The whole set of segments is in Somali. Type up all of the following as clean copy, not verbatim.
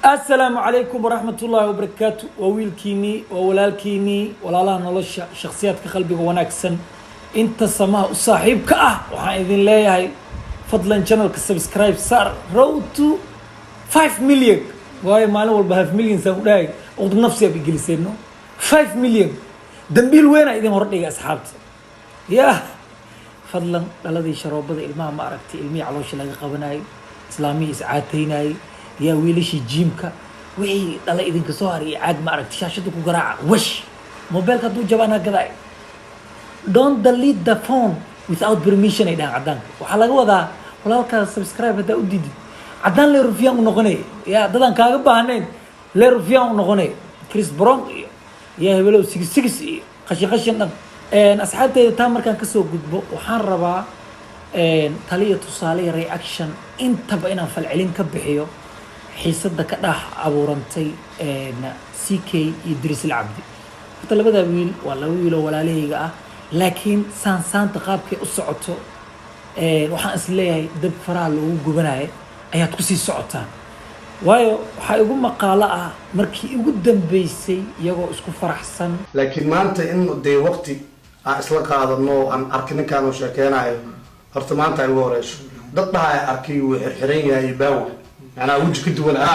السلام عليكم ورحمة الله وبركاته وويلكيني وولالكيني ولا لا نلش شخصيات كقلبي وناكسن انت سماه صاحبك وحايدين لي هاي فضلا channel كسبسكرايب صار road to 5 مليون وهاي معنا والبها 5 مليون سووداي وضد نفسي بجلسينه 5 مليون دنبيل وين ايدين هردي يا اصحابتي يا فضلا الذي شرب بدا الماء ما عرفتي المي علوش لا قبناي اسلامي اسعاتيناي يا ويلشي جيمكا وي دلا idin ka soo haray aad ma aragti shaashada ku garaaca wash mobilka duu jabana gaday don't delete the phone without permission ay dhacdan waxa laga wadaa walaalka subscribe hada u didi cadan le rufiyaan u noqonay ya dadan kaaga baahnayn le rufiyaan u noqonay Chris Brown ya hebelo 66 qashin asxaabtayda taa markaan ka soo gudbo waxaan rabaa taliya tusaale reaction intaba inaan falcelin ka bixiyo حيصد كده عبورنتي CK يدرس العبد حتى لبدا ويل ولا ليه لكن سان تقابك الصعوته وحان اسليه دب فرع لو غبناي ايا تكسي سocota waayo waxa ugu maqaala markii ugu dambeysay iyagoo isku faraxsan laakiin maanta in day waqti aan isla qaadano aan arkininkaan oo sheekeenayo horta maanta ay ugu horeeyso dad baa arkay uu xirxiran yahay baaw أنا وجه كنت ولا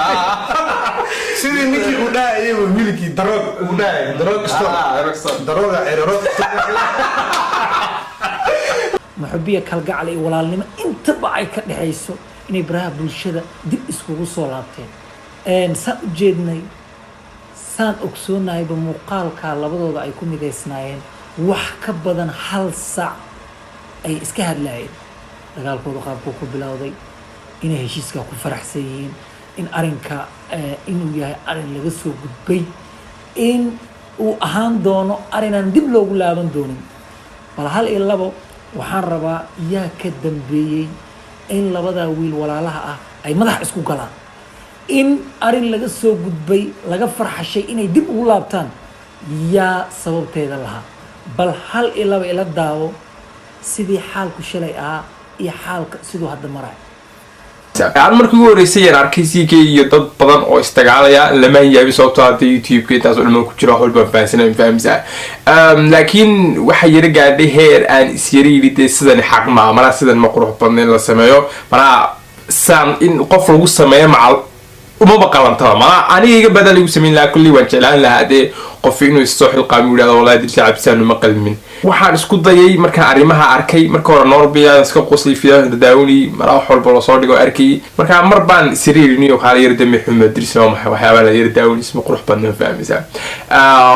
سيدي نيكي ودا أيه ملكي دروغ دروغ عيروك محبية كالقع علي ولا لما أنت بعي كدحيسو إني براه بالشدة دب اسكو صولاتين سان جيدني سان أكسوناي بمقال كاللبضو دا يكون ميديسنايين wax ka badan hal saac ay iska hadlaayeen dagaalkooda qaabku ku bilowday in heshiiska ku faraxsan in arinka inuu yahay arin laga soo gudbay in uu ahaan doono arinan dib loogu laaban doonin bal hal iyo labo waxaan rabaa yaa ka dambeeyay in labada wiil walaalaha ah ay madax isku galaan in arin laga soo gudbay laga farxashay inay dib ugu laabtaan yaa sababteeda laha bal hal iyo labo ila daawo sidii xaalku shalay ah iyo xaalka sidoo hadda maray aan markii ugu horeysay yar arkay CK iyo dad badan oo istagaalaya lama yaabay sababtoo ah YouTube-ka intaas oo dhan ku jira hol baan fahamsan laakiin waxa yar gaadhay heer aan isyareeyay sidan xaq maamula sidan ma qurux badneen la sameeyo mana san in qof lagu sameeyo macal uma baqalanta ma aniga iga badal igu sameyn la kulli waan jeclaan lahaa qof inuu soo xilqaami wadaad wallahi dirsi cabsaan ma qalmin waxaan isku dayay markaan arimaha arkay marka hore Norbiya iska qosli fiidan daawni mara xol bolo soo dhigo arkay markaan mar baan siriirniyo qaal yar dami xumed dirsi waxyaabo la yar daawni isma qurux badan fahmaysa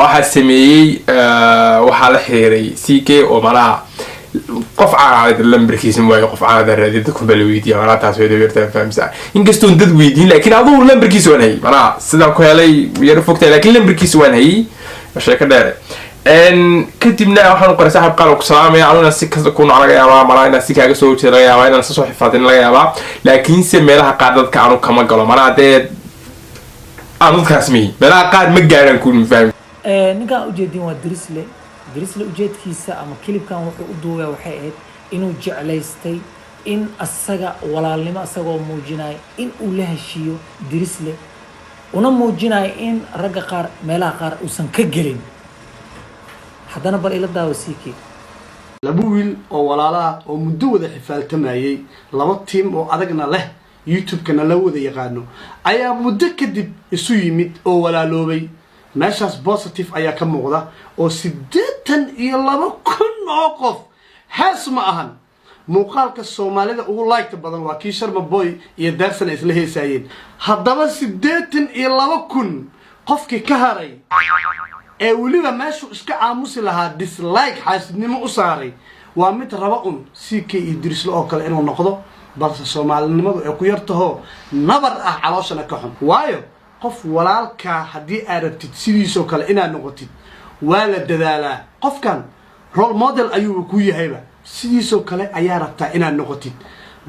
waxa sameeyay waxa la xiriiray CK oo mara qof caad lambarkiisa mooy qof caad raadid ku balweydiyo mara taas way deertaan fahmaysa inkastoo dad weydiin laakiin adoo lambarkiisa waan hay mara sida ku helay yar fogtay laakiin lambarkiisa waan hay sheeka dheer kadibna waxaan qoray saaxiib qaal ku salaamay anuna si kasta ku naga yaabaa mara ina si kaaga soo jeedo laga yaabaa inaan soo xifaadin laga yaabaa laakiin si meelaha qaar dadka aanu kama galo mara aanu kasmi meelaha qaar ma gaaran ku fahmay ninka ujeedin waa Drisle ujeedkiisa ama kilibkan wuxuu u duubay waxay ahayd inuu jeclaystay in asaga walaalnimo asagoo muujinay in uu la heshiyo Drisle una muujinay in ragga qaar meelaha qaar uusan ka gelin haddana bal ila daawo CK laba wiil oo walaalaha oo muddo wada xifaaltamayay laba team oo adagna leh YouTube-kana la wada yaqaano ayaa muddo kadib isu yimid oo walaaloobay meeshaas positive ayaa ka muuqda oo 82,000 oo qof haas ma ahan muuqaalka Soomaalida ugu like badan waa kii Sharma Boy iyo Darsan isla heesaayeen haddaba 82,000 qofkii ka haray ee waliba meeshu iska aamusi lahaa dislike xaasidnimo u saaray waa mid raba CK Idris oo kale inuu noqdo balse Soomaalinimadu ay ku yartaho nabar ah calooshana ka xun waayo qof walaalka hadii aad rabtid sidiisoo kale inaad noqotid waa la dadaalaa qofkan role model ayuu ku yahayba sidiisoo kale ayaa rabtaa inaad noqotid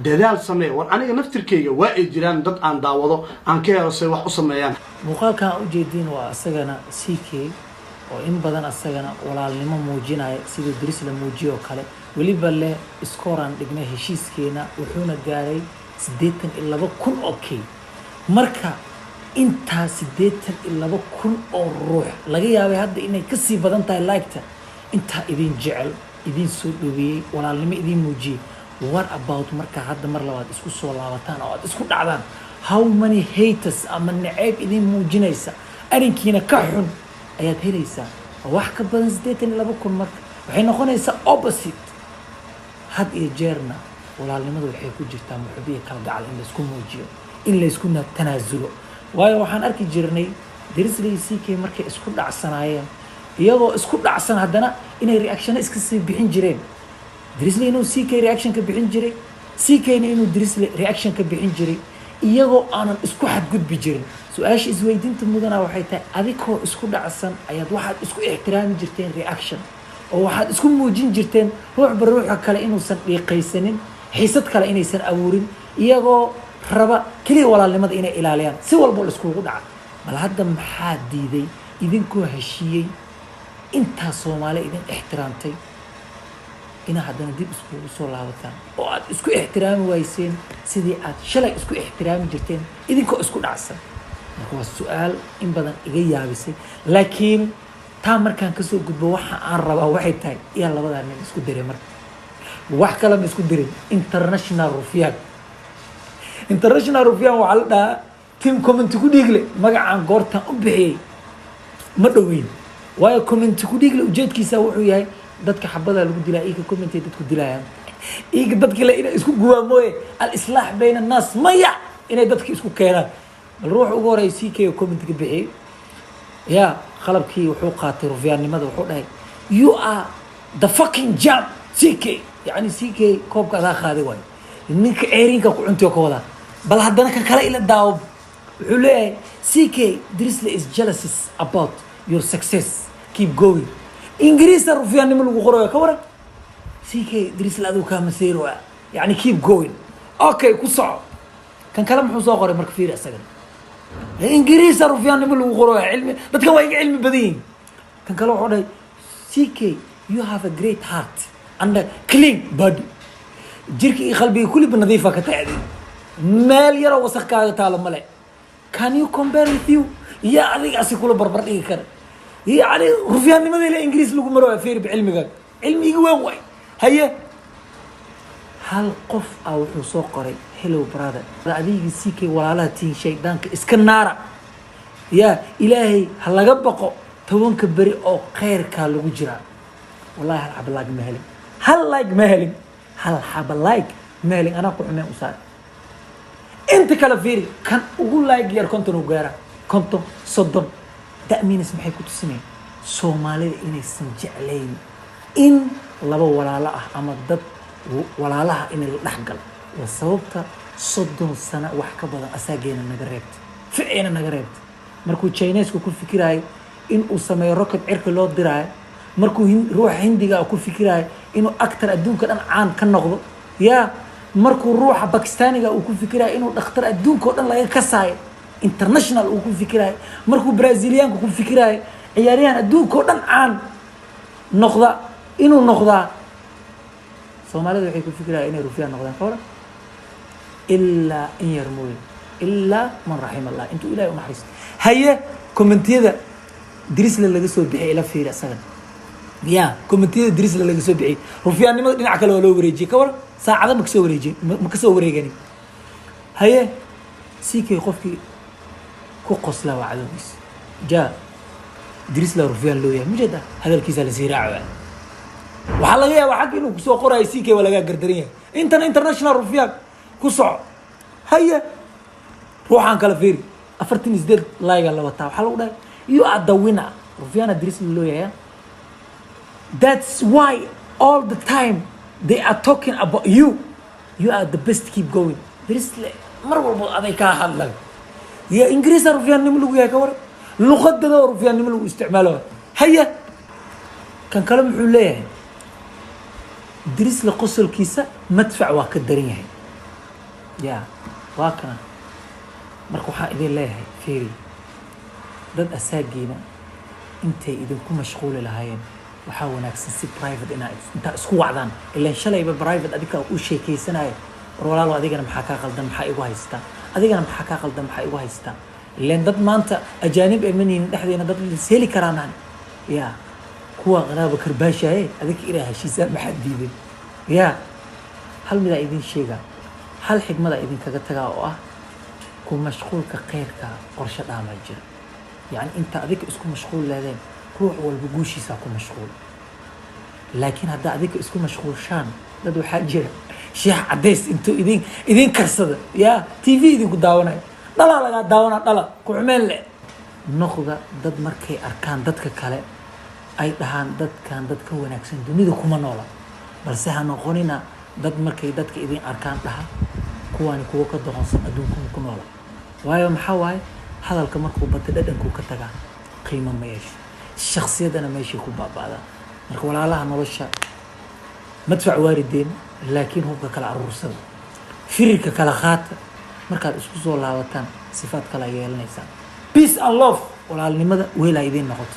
dadaal samee war aniga naftirkeyga waa ay jiraan dad aan daawado aan ka helo say wax u sameeyaan muuqaalkan u jeedin waa asagana CK oo in badan asagana walaalnimo muujinaya sida Drisle muujiyo kale waliba le iskooraan dhignay heshiiskeena wuxuuna gaaray 82,000 oo marka intaa 82,000 oo ruux laga yaabay hadda inay ka sii badan tahay like-ta intaa idin jecel idin soo dhaweeyey walaalnimo idin muujiyey what about marka hadda mar labaad isku soo laabataan oo aad isku dhacdaan how many haters ama nacayb idin muujinaysa arrinkiina ka xun ayaad helaysaa wax ka badan 82,000 marka waxay noqonaysaa opposite had iyo jeerna walaalnimadu waxay ku jirtaa muxubiya kala gacal in la isku muujiyo in la isku tanaasulo waayo waxaan arki jirnay Drizzly CK markay isku dhacsanaayeen iyagoo isku dhacsan haddana inay reaction iska sii bixin jireen Drizzly inuu CK reaction ka bixin jiray CK inuu Drizzly reaction ka bixin jiray iyagoo aanan isku xadgudbi jirin su-aasha isweydiinta mudana waxay tahay adigoo isku dhacsan ayaad waxaad isku ixtiraami jirteen reaction oo waxaad isku muujin jirteen ruuxba ruuxa kale inuusan dhiiqaysanin xiisad kale inaysan abuurin iyagoo raba kaliya walaalnimada inay ilaaliyaan si walba la iskugu dhaca bal hadda maxaa diiday idinkoo heshiiyey intaa Soomaali idin ixtiraamtay ina haddana dib iskugu soo laabataan oo aad isku ixtiraami wayseen sidii aad shalay isku ixtiraami jirteen idinkoo isku dhacsan marka waa su'aal in badan iga yaabisay laakiin taa markaan ka soo gudbo waxa aan rabaa waxay tahay iyaa labadaa nin isku diray marka wax kale ma isku dirin international rufiyan waxaa la dhahaa team comment ku dhiigle magacaan goortan u bixiyey ma dhoweyn waayo comment ku dhiigle ujeedkiisa wuxuu yahay dadka xabada lagu dilaa iyaga comment ay dadku dilayaan iyaga dadka la inay isku gubaan mooye al-islaax bayna annaas maya inay dadka isku keenaan bal ruux ugu horeey CK comment ka bixiyey yaa qalabkii wuxuu qaatay rufiyaannimada wuxuu dhahay you are the fucking jam CK يعني CK كوب كذا خاذي واي إنك عيرين كقعنتي وكذا بل هذا كان كلا إلى داوب عليه CK Drizzly is jealous about your success keep going إنجليز رفيع نمل وقرأ كورا CK Drizzly هذا كان مسير يعني keep going أوكي كوسع كان كلام حوسا قرأ مركفير أسجن إنجليز رفيع نمل وقرأ علم بتكوي علم بدين كان كلام حوله CK you have a great heart and a clean body جيركي قلبي كل بنظيفة كتعدي مال يرى وسخ كذا تعلم ملأ can you compare with you يا علي أسي كله بربر إيه كر يا علي رفيعني ما ذي الإنجليز لو مروا فير بعلمك علمي جوا واي هيا هل قف أو حصقري hello brother رأيك CK ولا لا تين شيء دانك إسكنارة يا إلهي هلا جبقة تبون كبري أو خير كالو جرا والله هل حب لايك مهلي هل لايك مهلي هل حب لايك مهلي أنا أقول عمي أسار أنت كلا فيري كان أقول لايك يا كنت نوجارا كنت صدم تأمين اسمحي كنت سنين سومالي إني سنجعلين إن لبا ولا لا أما ضد ولا لا إن الأحقل والسببت صدم السنة وحكى بدن أساجين النجربت فعين النجربت مركو تشاينيس كل فكرة إن أسمى ركض عرق الله دراي مركو روح هندي أو كل فكرة إنه أكتر أدون كان عن كنقض يا مركو روح باكستاني أو كل فكرة إنه أكتر أدون كان لا يكساي international أو كل فكرة مركو برازيليان كل فكرة عياريان أدون كان عن نقضة إنه نقضة سومالي ذي كل فكرة إنه رفيع نقضة كورا إلا إن يرمون إلا من رحم الله أنتوا إلهي ومحرس هيا كومنتي ذا Drizzly laga soo bixiyay ila fiir asagan ya commentida Drizzly laga soo bixiyay rufiyaannimada dhinac kale oo loo wareejiyay ka war saacada ma ka soo wareejin ma ka soo wareegani haye CK qofkii ku qosla wacdoodiis ja Drizzly rufiyaan loo yahay mujada hadalkiisa la sii raaco waxa laga yaabaa xaq inuu ku soo qoray CK wala laga gardarin yahay intan international rufiyaan ku soco haye ruuxan kala fiir 48 layga la wataa waxa lagu dhahay you are the winner Rufiana Drizzly lawyer that's why all the time they are talking about you are the best keep going Drizzly mar walba aday ka hadlan ya Ingiriis Rufian nim lagu yahay ka war luqadda Rufian nim lagu isticmaalo haya kan kale muxuu leeyahay Drizzly qosolkiisa madfac waa ka daran yahay ya waa kana marka waxa idin leeyahay fiiri dad asaagiina intay idinku mashquul lahaayeen waxa wanaagsan si private inta isku wacdaan ilaa shalayba private adika u sheekaysanay walaalo adigana maxaa ka qaldan maxaa igu haystaa adigana maxaa ka qaldan maxaa igu haystaa لأن دد ما أنت أجانب أمني نحن دد سهلي كرانان يا هو غرابة كرباشة هي هذيك إلها شيء سام محددين يا هل ماذا إذن شيء هل حكمة إذن كجتة كون مشغول كغيرك قرشة دامج يعني أنت هذيك اسكو مشغول لذين روح والبجوشي ساكو مشغول لكن هذا هذيك اسكو مشغول شان ددو حاجة شيح عديس انتو إذن كرسد يا تي في إذن كداونا دلا لقى داونا دلا كعمل نخذ دد مركي أركان ددك كله أي دهان دد كان دد كونكسن دنيا كوما نولا بس هنقولنا dad markay dadka idin arkaan dhaha kuwani kuwa ka doqonsan adduunka ku nool waayo maxaa waaye hadalka markuu bata dhadhanku ka tagaa qiimo ma yeesho shakhsiyadana meeshii ku baabada marka walaalaha nolosha madfac waarideen laakiin hubka kala aruursada firirka kala qaata markaad isku soo laabataan sifaad kala yeelanaysaan peace and love walaalnimada weelaa idin noqoto